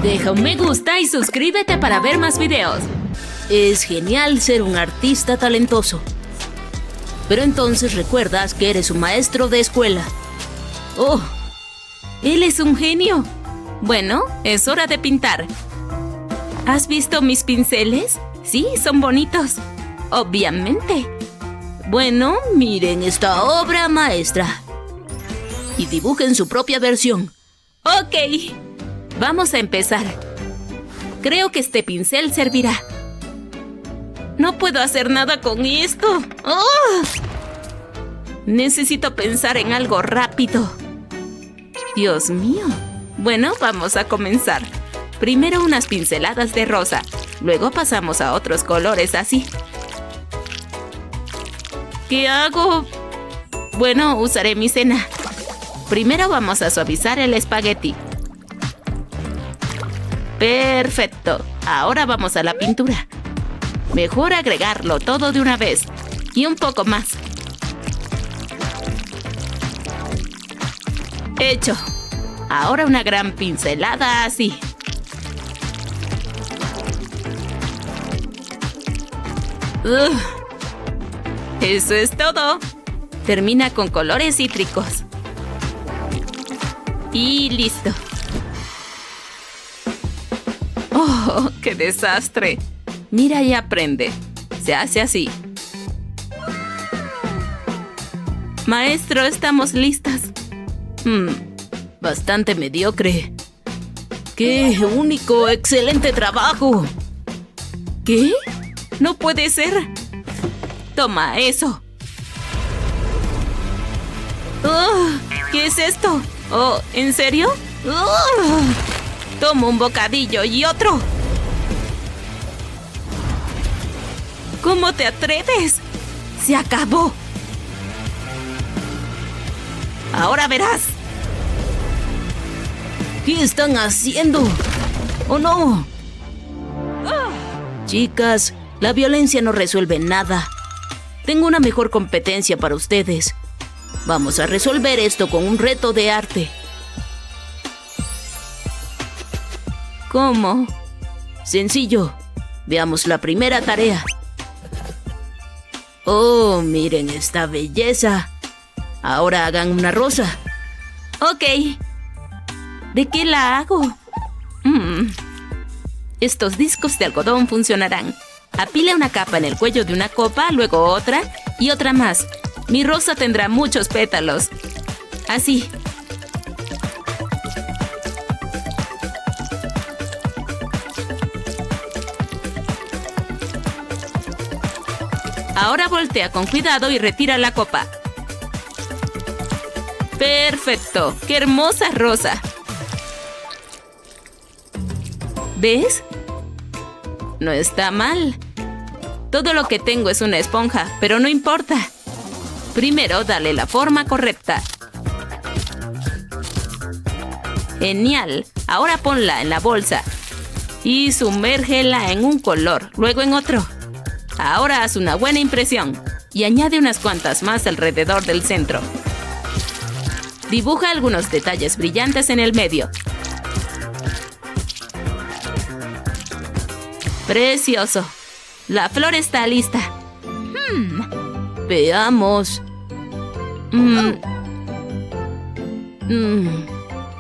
Deja un me gusta y suscríbete para ver más videos. Es genial ser un artista talentoso. Pero entonces recuerdas que eres un maestro de escuela. ¡Oh! ¡Él es un genio! Bueno, es hora de pintar. ¿Has visto mis pinceles? Sí, son bonitos. Obviamente. Bueno, miren esta obra maestra. Y dibujen su propia versión. Ok. Vamos a empezar. Creo que este pincel servirá. No puedo hacer nada con esto. ¡Oh! Necesito pensar en algo rápido. Dios mío. Bueno, vamos a comenzar. Primero unas pinceladas de rosa. Luego pasamos a otros colores así. ¿Qué hago? Bueno, usaré mi cena. Primero vamos a suavizar el espagueti. Perfecto. Ahora vamos a la pintura. Mejor agregarlo todo de una vez. Y un poco más. Hecho. Ahora una gran pincelada así. Eso es todo. Termina con colores cítricos. Y listo. ¡Oh, qué desastre! Mira y aprende. Se hace así. Maestro, estamos listas. Bastante mediocre. ¡Qué único, excelente trabajo! ¿Qué? ¡No puede ser! Toma eso. ¿Qué es esto? Oh, ¿en serio? Toma un bocadillo y otro. ¿Cómo te atreves? ¡Se acabó! Ahora verás. ¿Qué están haciendo? ¡Oh, no! Chicas, la violencia no resuelve nada. Tengo una mejor competencia para ustedes. Vamos a resolver esto con un reto de arte. ¿Cómo? Sencillo. Veamos la primera tarea. Oh, miren esta belleza. Ahora hagan una rosa. Ok. ¿De qué la hago? Estos discos de algodón funcionarán. Apila una capa en el cuello de una copa, luego otra y otra más. Mi rosa tendrá muchos pétalos. Así. Ahora voltea con cuidado y retira la copa. ¡Perfecto! ¡Qué hermosa rosa! ¿Ves? No está mal. Todo lo que tengo es una esponja, pero no importa. Primero, dale la forma correcta. ¡Genial! Ahora ponla en la bolsa y sumérgela en un color, luego en otro. Ahora haz una buena impresión y añade unas cuantas más alrededor del centro. Dibuja algunos detalles brillantes en el medio. ¡Precioso! La flor está lista. Veamos.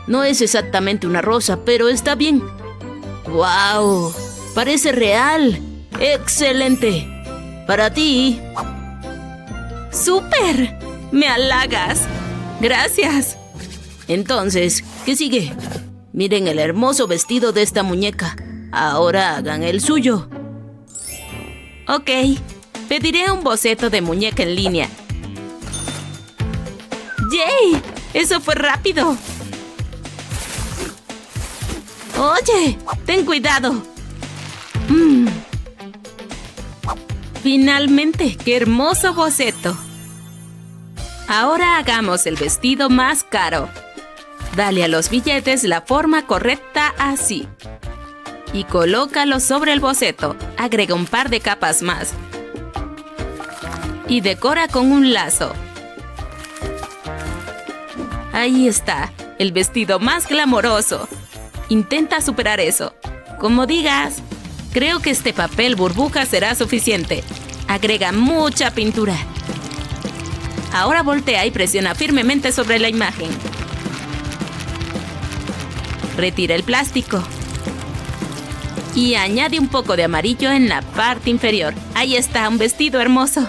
No es exactamente una rosa, pero está bien. ¡Wow! Parece real. ¡Excelente! Para ti. ¡Súper! ¡Me halagas! ¡Gracias! Entonces, ¿qué sigue? Miren el hermoso vestido de esta muñeca. Ahora hagan el suyo. Ok. Pediré un boceto de muñeca en línea. ¡Yay! ¡Eso fue rápido! ¡Oye! ¡Ten cuidado! Finalmente, ¡qué hermoso boceto! Ahora hagamos el vestido más caro. Dale a los billetes la forma correcta así. Y colócalo sobre el boceto. Agrega un par de capas más. Y decora con un lazo. Ahí está, el vestido más glamoroso. Intenta superar eso. Como digas. Creo que este papel burbuja será suficiente. Agrega mucha pintura. Ahora voltea y presiona firmemente sobre la imagen. Retira el plástico. Y añade un poco de amarillo en la parte inferior. Ahí está, un vestido hermoso.